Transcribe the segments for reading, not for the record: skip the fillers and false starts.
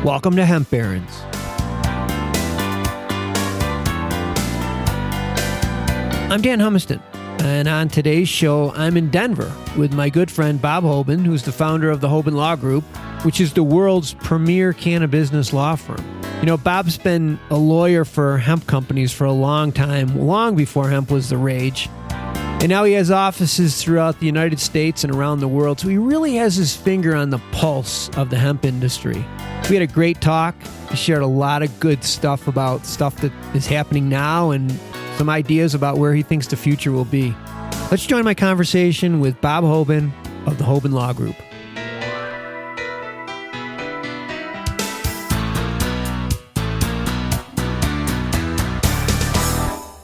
Welcome to Hemp Barons. I'm Dan Humiston, and on today's show, I'm in Denver with my good friend Bob Hoban, who's the founder of the Hoban Law Group, which is the world's premier CannaBusiness Law Firm. You know, Bob's been a lawyer for hemp companies for a long time, long before hemp was the rage. And now he has offices throughout the United States and around the world, so he really has his finger on the pulse of the hemp industry. We had a great talk. He shared a lot of good stuff about stuff that is happening now and some ideas about where he thinks the future will be. Let's join my conversation with Bob Hoban of the Hoban Law Group.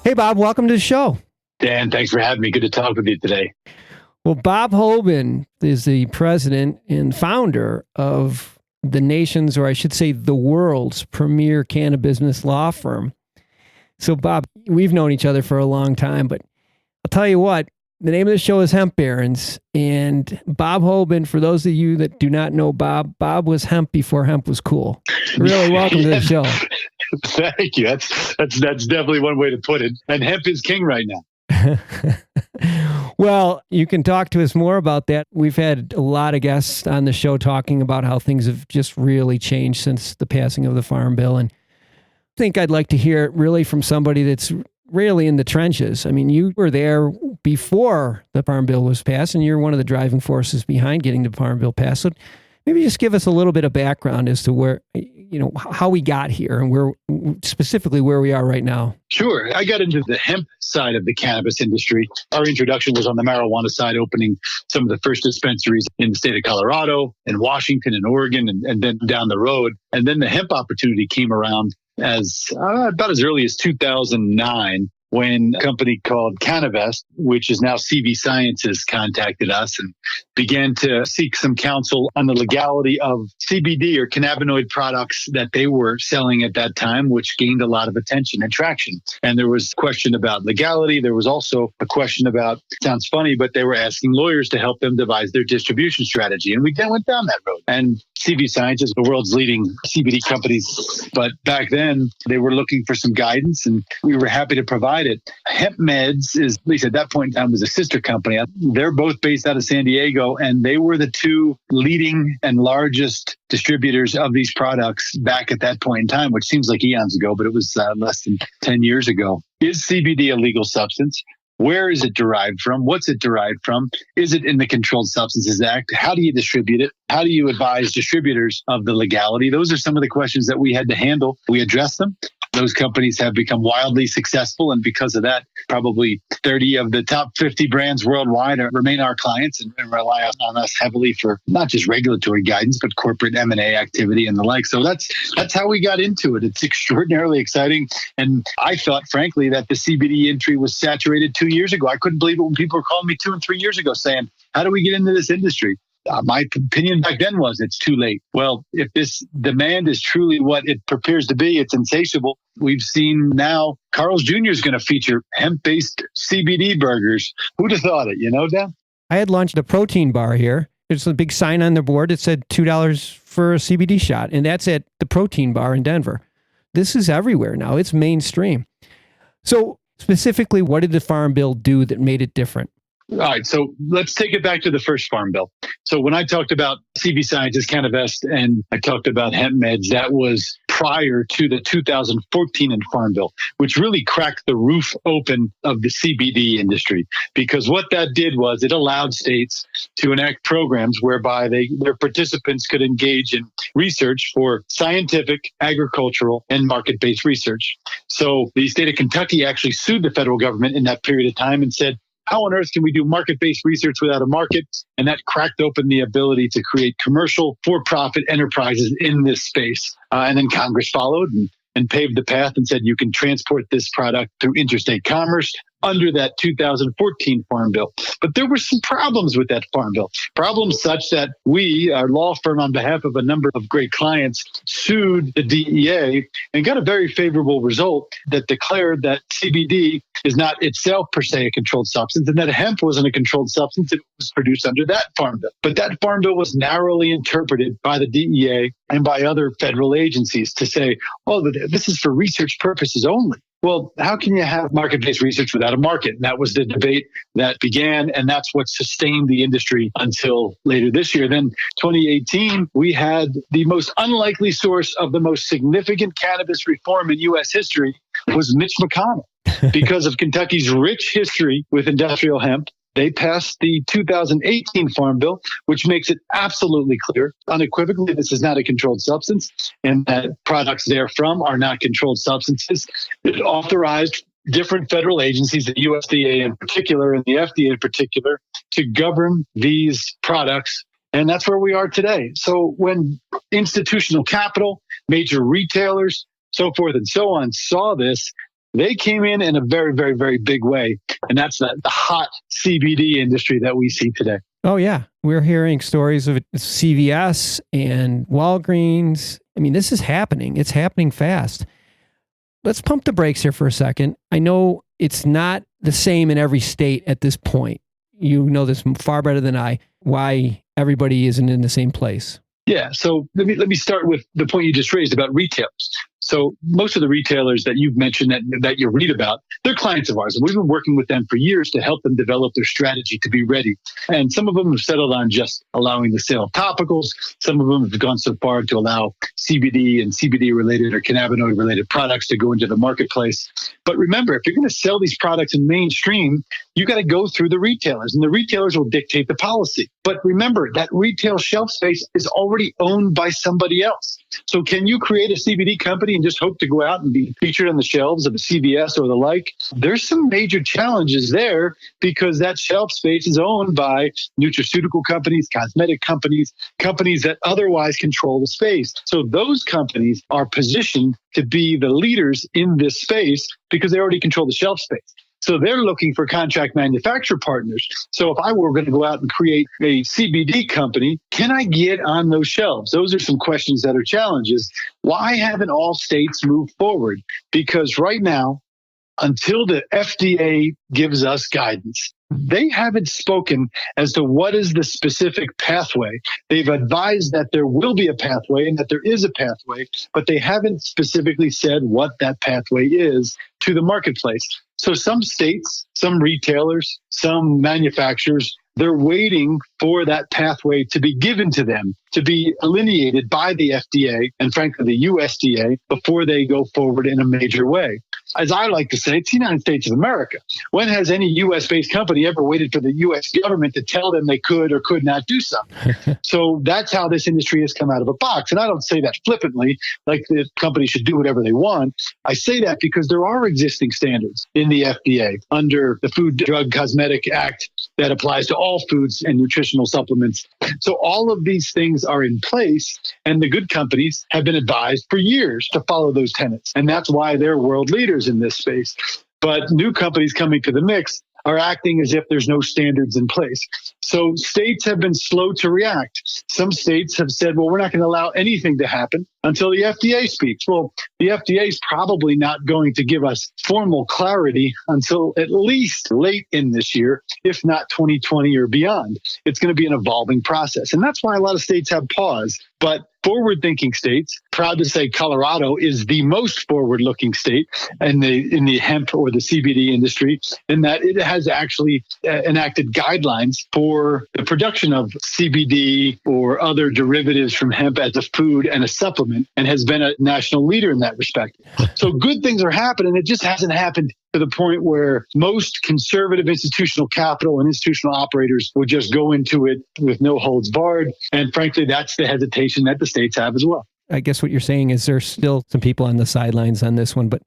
Hey, Bob, welcome to the show. Dan, thanks for having me. Good to talk with you today. Well, Bob Hoban is the president and founder of the nation's, or I should say the world's, premier CannaBusiness Law Firm. So, Bob, we've known each other for a long time, but I'll tell you what, the name of the show is Hemp Barons, and Bob Hoban, for those of you that do not know Bob was hemp before hemp was cool. Really welcome to the show. Thank you. That's definitely one way to put it. And hemp is king right now. Well, you can talk to us more about that. We've had a lot of guests on the show talking about how things have just really changed since the passing of the Farm Bill. And I think I'd like to hear it really from somebody that's really in the trenches. I mean, you were there before the Farm Bill was passed, and you're one of the driving forces behind getting the Farm Bill passed. So maybe just give us a little bit of background as to where, you know, how we got here and where specifically where we are right now. Sure. I got into the hemp side of the cannabis industry. Our introduction was on the marijuana side, opening some of the first dispensaries in the state of Colorado and Washington and Oregon and then down the road. And then the hemp opportunity came around as about as early as 2009. When a company called CannaVest, which is now CV Sciences, contacted us and began to seek some counsel on the legality of CBD or cannabinoid products that they were selling at that time, which gained a lot of attention and traction. And there was a question about legality. There was also a question about, sounds funny, but they were asking lawyers to help them devise their distribution strategy. And we then went down that road. And CV Sciences, the world's leading CBD companies, but back then they were looking for some guidance, and we were happy to provide it. Hemp Meds is, at least at that point in time, was a sister company. They're both based out of San Diego, and they were the two leading and largest distributors of these products back at that point in time, which seems like eons ago, but it was less than 10 years ago. Is CBD a legal substance? Where is it derived from? What's it derived from? Is it in the Controlled Substances Act? How do you distribute it? How do you advise distributors of the legality? Those are some of the questions that we had to handle. We addressed them. Those companies have become wildly successful. And because of that, probably 30 of the top 50 brands worldwide remain our clients and rely on us heavily for not just regulatory guidance, but corporate M&A activity and the like. So that's how we got into it. It's extraordinarily exciting. And I thought, frankly, that the CBD industry was saturated 2 years ago. I couldn't believe it when people were calling me 2 and 3 years ago saying, how do we get into this industry? My opinion back then was it's too late. Well, if this demand is truly what it appears to be, it's insatiable. We've seen now Carl's Jr. is going to feature hemp-based CBD burgers. Who'd have thought it, you know, Dan? I had launched a protein bar here. There's a big sign on the board that said $2 for a CBD shot, and that's at the protein bar in Denver. This is everywhere now. It's mainstream. So specifically, what did the Farm Bill do that made it different? All right, so let's take it back to the first Farm Bill. So when I talked about CV Sciences, CannaVest, and I talked about Hemp Meds, that was prior to the 2014 Farm Bill, which really cracked the roof open of the CBD industry. Because what that did was it allowed states to enact programs whereby their participants could engage in research for scientific, agricultural, and market-based research. So the state of Kentucky actually sued the federal government in that period of time and said, how on earth can we do market-based research without a market? And that cracked open the ability to create commercial for-profit enterprises in this space. And then Congress followed and paved the path and said you can transport this product through interstate commerce. under that 2014 Farm Bill. But there were some problems with that Farm Bill. Problems such that we, our law firm, on behalf of a number of great clients, sued the DEA and got a very favorable result that declared that CBD is not itself per se a controlled substance, and that hemp wasn't a controlled substance. It was produced under that Farm Bill. But that Farm Bill was narrowly interpreted by the DEA and by other federal agencies to say, oh, this is for research purposes only. Well, how can you have market-based research without a market? And that was the debate that began, and that's what sustained the industry until later this year. Then 2018, we had the most unlikely source of the most significant cannabis reform in U.S. history was Mitch McConnell. Because of Kentucky's rich history with industrial hemp, they passed the 2018 Farm Bill, which makes it absolutely clear, unequivocally, this is not a controlled substance, and that products therefrom are not controlled substances. It authorized different federal agencies, the USDA in particular, and the FDA in particular, to govern these products. And that's where we are today. So when institutional capital, major retailers, so forth and so on, saw this, they came in a very, very, very big way. And that's the hot CBD industry that we see today. Oh, yeah. We're hearing stories of CVS and Walgreens. I mean, this is happening. It's happening fast. Let's pump the brakes here for a second. I know it's not the same in every state at this point. You know this far better than I, why everybody isn't in the same place. Yeah. So let me start with the point you just raised about retailers. So most of the retailers that you've mentioned that you read about, they're clients of ours. And we've been working with them for years to help them develop their strategy to be ready. And some of them have settled on just allowing the sale of topicals. Some of them have gone so far to allow CBD and CBD-related or cannabinoid-related products to go into the marketplace. But remember, if you're going to sell these products in mainstream, you got to go through the retailers, and the retailers will dictate the policy. But remember, that retail shelf space is already owned by somebody else. So can you create a CBD company and just hope to go out and be featured on the shelves of a CVS or the like? There's some major challenges there because that shelf space is owned by nutraceutical companies, cosmetic companies, companies that otherwise control the space. So those companies are positioned to be the leaders in this space because they already control the shelf space. So they're looking for contract manufacturer partners. So if I were going to go out and create a CBD company, can I get on those shelves? Those are some questions that are challenges. Why haven't all states moved forward? Because right now, until the FDA gives us guidance, they haven't spoken as to what is the specific pathway. They've advised that there will be a pathway and that there is a pathway, but they haven't specifically said what that pathway is to the marketplace. So some states, some retailers, some manufacturers, they're waiting for that pathway to be given to them, to be delineated by the FDA and frankly the USDA before they go forward in a major way. As I like to say, it's the United States of America. When has any U.S.-based company ever waited for the U.S. government to tell them they could or could not do something? So that's how this industry has come out of a box. And I don't say that flippantly, like the company should do whatever they want. I say that because there are existing standards in the FDA under the Food, Drug, Cosmetic Act that applies to all foods and nutritional supplements. So all of these things are in place, and the good companies have been advised for years to follow those tenets. And that's why they're world leaders in this space. But new companies coming to the mix are acting as if there's no standards in place. So states have been slow to react. Some states have said, well, we're not going to allow anything to happen until the FDA speaks. Well, the FDA is probably not going to give us formal clarity until at least late in this year, if not 2020 or beyond. It's going to be an evolving process. And that's why a lot of states have pause. But forward-thinking states, proud to say Colorado is the most forward-looking state in the hemp or the CBD industry, in that it has actually enacted guidelines for the production of CBD or other derivatives from hemp as a food and a supplement, and has been a national leader in that respect. So good things are happening. It just hasn't happened to the point where most conservative institutional capital and institutional operators would just go into it with no holds barred. And frankly, that's the hesitation that the states have as well. I guess what you're saying is there's still some people on the sidelines on this one, but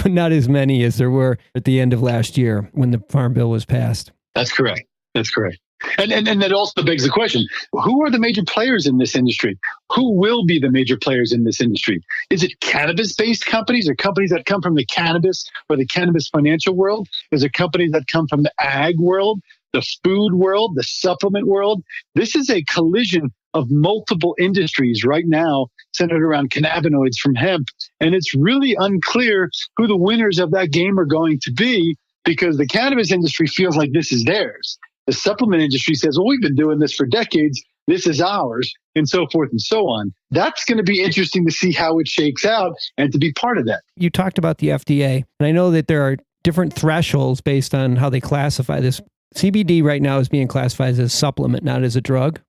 not as many as there were at the end of last year when the Farm Bill was passed. That's correct. That's correct. And that also begs the question, who are the major players in this industry? Who will be the major players in this industry? Is it cannabis-based companies or companies that come from the cannabis or the cannabis financial world? Is it companies that come from the ag world, the food world, the supplement world? This is a collision of multiple industries right now centered around cannabinoids from hemp. And it's really unclear who the winners of that game are going to be, because the cannabis industry feels like this is theirs. The supplement industry says, well, we've been doing this for decades. This is ours, and so forth and so on. That's going to be interesting to see how it shakes out and to be part of that. You talked about the FDA, and I know that there are different thresholds based on how they classify this. CBD right now is being classified as a supplement, not as a drug.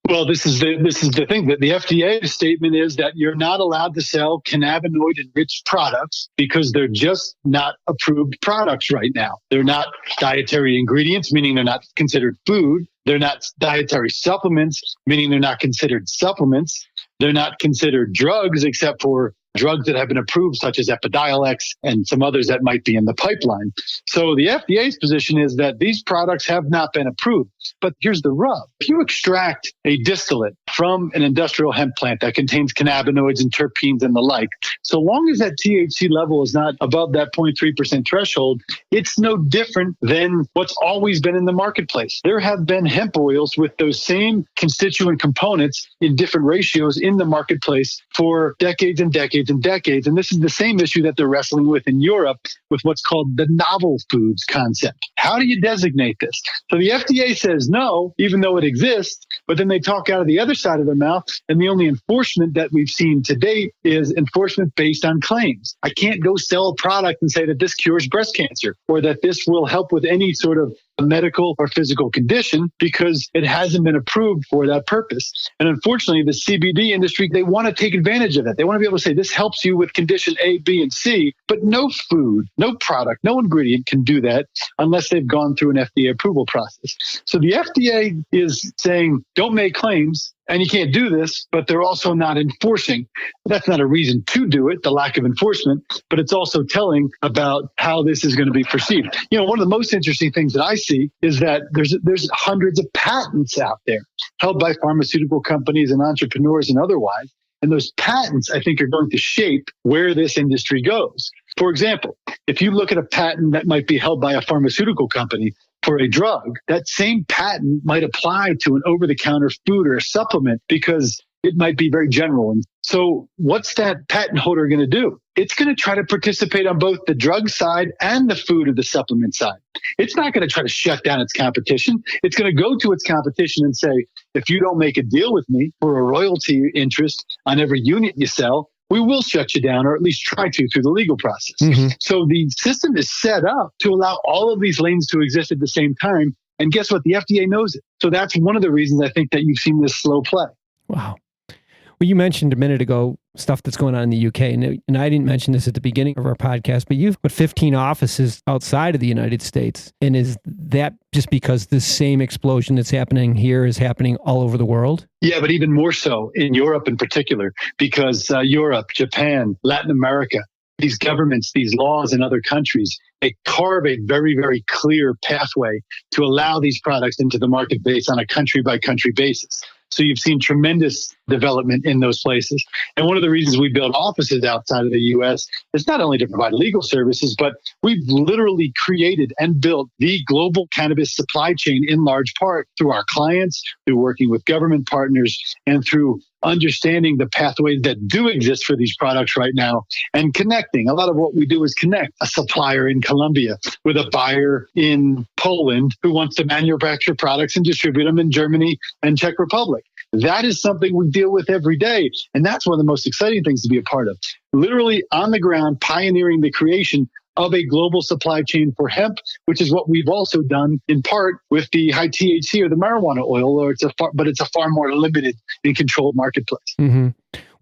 Well, this is the thing, that the FDA statement is that you're not allowed to sell cannabinoid-enriched products because they're just not approved products right now. They're not dietary ingredients, meaning they're not considered food. They're not dietary supplements, meaning they're not considered supplements. They're not considered drugs, except for drugs that have been approved, such as Epidiolex and some others that might be in the pipeline. So the FDA's position is that these products have not been approved. But here's the rub. If you extract a distillate from an industrial hemp plant that contains cannabinoids and terpenes and the like, so long as that THC level is not above that 0.3% threshold, it's no different than what's always been in the marketplace. There have been hemp oils with those same constituent components in different ratios in the marketplace for decades and decades and decades. And this is the same issue that they're wrestling with in Europe with what's called the novel foods concept. How do you designate this? So the FDA says no, even though it exists, but then they talk out of the other side of their mouth. And the only enforcement that we've seen to date is enforcement based on claims. I can't go sell a product and say that this cures breast cancer or that this will help with any sort of medical or physical condition because it hasn't been approved for that purpose. And unfortunately, the CBD industry, they want to take advantage of that. They want to be able to say this helps you with condition A, B, and C, but no food, no product, no ingredient can do that unless they've gone through an FDA approval process. So the FDA is saying, don't make claims, and you can't do this, but they're also not enforcing. That's not a reason to do it, the lack of enforcement, but it's also telling about how this is going to be perceived. You know, one of the most interesting things that I see is that there's hundreds of patents out there held by pharmaceutical companies and entrepreneurs and otherwise. And those patents, I think, are going to shape where this industry goes. For example, if you look at a patent that might be held by a pharmaceutical company for a drug, that same patent might apply to an over-the-counter food or a supplement because it might be very general. And so what's that patent holder going to do? It's going to try to participate on both the drug side and the food or the supplement side. It's not going to try to shut down its competition. It's going to go to its competition and say, if you don't make a deal with me for a royalty interest on every unit you sell, we will shut you down, or at least try to, through the legal process. Mm-hmm. So the system is set up to allow all of these lanes to exist at the same time. And guess what? The FDA knows it. So that's one of the reasons I think that you've seen this slow play. Wow. Well, you mentioned a minute ago stuff that's going on in the UK, and I didn't mention this at the beginning of our podcast, but you've put 15 offices outside of the United States. And is that just because the same explosion that's happening here is happening all over the world? Yeah, but even more so in Europe in particular, because Europe, Japan, Latin America, these governments, these laws in other countries, they carve a very, very clear pathway to allow these products into the marketplace on a country-by-country basis. So you've seen tremendous development in those places. And one of the reasons we build offices outside of the U.S. is not only to provide legal services, but we've literally created and built the global cannabis supply chain in large part through our clients, through working with government partners, and through understanding the pathways that do exist for these products right now and connecting. A lot of what we do is connect a supplier in Colombia with a buyer in Poland who wants to manufacture products and distribute them in Germany and Czech Republic. That is something we deal with every day. And that's one of the most exciting things to be a part of. Literally on the ground, pioneering the creation of a global supply chain for hemp, which is what we've also done in part with the high THC or the marijuana oil, but it's a far more limited and controlled marketplace. Mm-hmm.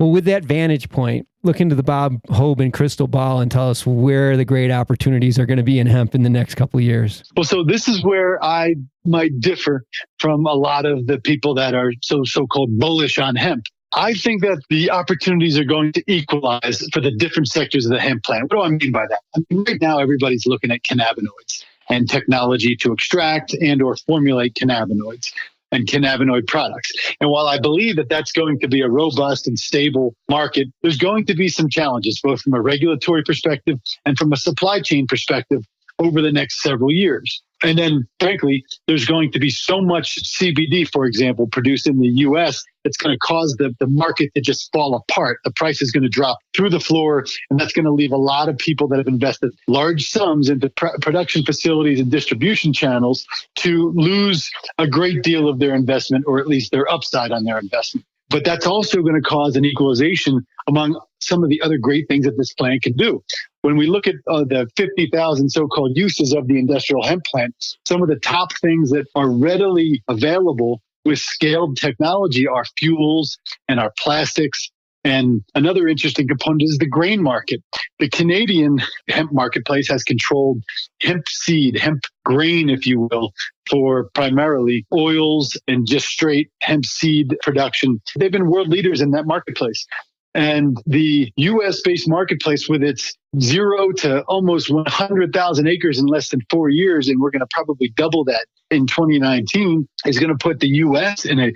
Well, with that vantage point, look into the Bob Hoban crystal ball and tell us where the great opportunities are going to be in hemp in the next couple of years. Well, so this is where I might differ from a lot of the people that are so-called bullish on hemp. I think that the opportunities are going to equalize for the different sectors of the hemp plant. What do I mean by that? I mean, right now, everybody's looking at cannabinoids. and technology to extract and or formulate cannabinoids and cannabinoid products. And while I believe that that's going to be a robust and stable market, there's going to be some challenges, both from a regulatory perspective and from a supply chain perspective over the next several years. And then, frankly, there's going to be so much CBD, for example, produced in the U.S. that's going to cause the market to just fall apart. The price is going to drop through the floor, and that's going to leave a lot of people that have invested large sums into production facilities and distribution channels to lose a great deal of their investment, or at least their upside on their investment. But that's also going to cause an equalization among some of the other great things that this plant can do. When we look at the 50,000 so-called uses of the industrial hemp plant, some of the top things that are readily available with scaled technology are fuels and our plastics. And another interesting component is the grain market. The Canadian hemp marketplace has controlled hemp seed, hemp grain, if you will, for primarily oils and just straight hemp seed production. They've been world leaders in that marketplace. And the U.S.-based marketplace, with its 0 to almost 100,000 acres in less than 4 years, and we're going to probably double that in 2019, is going to put the U.S. in a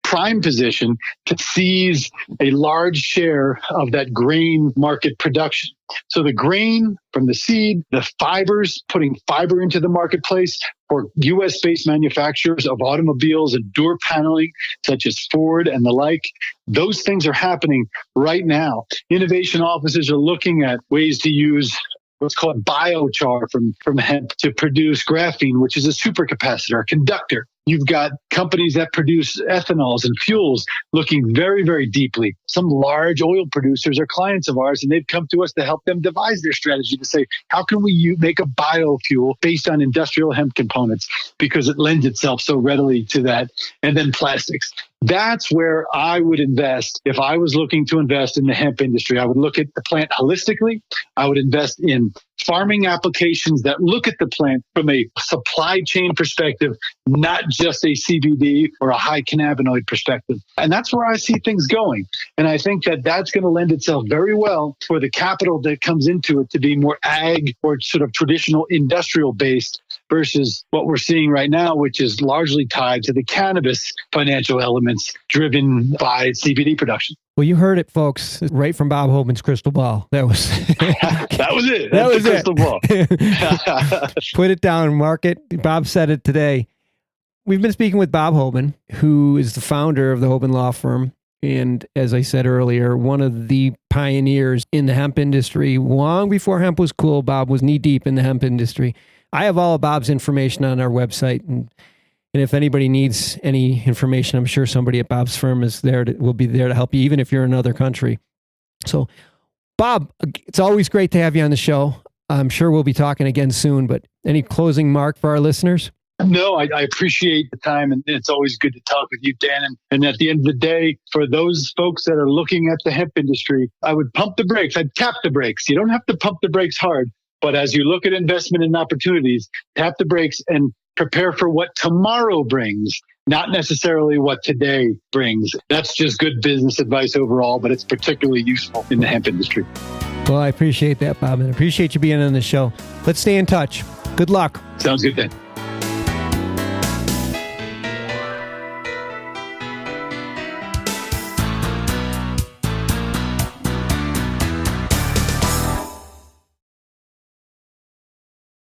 prime position to seize a large share of that grain market production. So the grain from the seed, the fibers, putting fiber into the marketplace for U.S.-based manufacturers of automobiles and door paneling, such as Ford and the like, those things are happening right now. Innovation offices are looking at ways to use what's called biochar from hemp to produce graphene, which is a supercapacitor, a conductor. You've got companies that produce ethanols and fuels looking very, very deeply. Some large oil producers are clients of ours, and they've come to us to help them devise their strategy to say, how can we make a biofuel based on industrial hemp components? Because it lends itself so readily to that. And then plastics. That's where I would invest if I was looking to invest in the hemp industry. I would look at the plant holistically. I would invest in farming applications that look at the plant from a supply chain perspective, not just a CBD or a high cannabinoid perspective. And that's where I see things going. And I think that that's going to lend itself very well for the capital that comes into it to be more ag or sort of traditional industrial based versus what we're seeing right now, which is largely tied to the cannabis financial elements driven by CBD production. Well, you heard it, folks, right from Bob Hoban's crystal ball. That was that was it. That was the crystal ball. Put it down, mark it. Bob said it today. We've been speaking with Bob Hoban, who is the founder of the Hoban Law Firm. And as I said earlier, one of the pioneers in the hemp industry. Long before hemp was cool, Bob was knee deep in the hemp industry. I have all of Bob's information on our website. And if anybody needs any information, I'm sure somebody at Bob's firm will be there to help you, even if you're in another country. So, Bob, it's always great to have you on the show. I'm sure we'll be talking again soon, but any closing mark for our listeners? No, I appreciate the time, and it's always good to talk with you, Dan. And at the end of the day, for those folks that are looking at the hemp industry, I would pump the brakes. I'd tap the brakes. You don't have to pump the brakes hard, but as you look at investment and opportunities, tap the brakes and prepare for what tomorrow brings, not necessarily what today brings. That's just good business advice overall, but it's particularly useful in the hemp industry. Well, I appreciate that, Bob, and I appreciate you being on the show. Let's stay in touch. Good luck. Sounds good, then.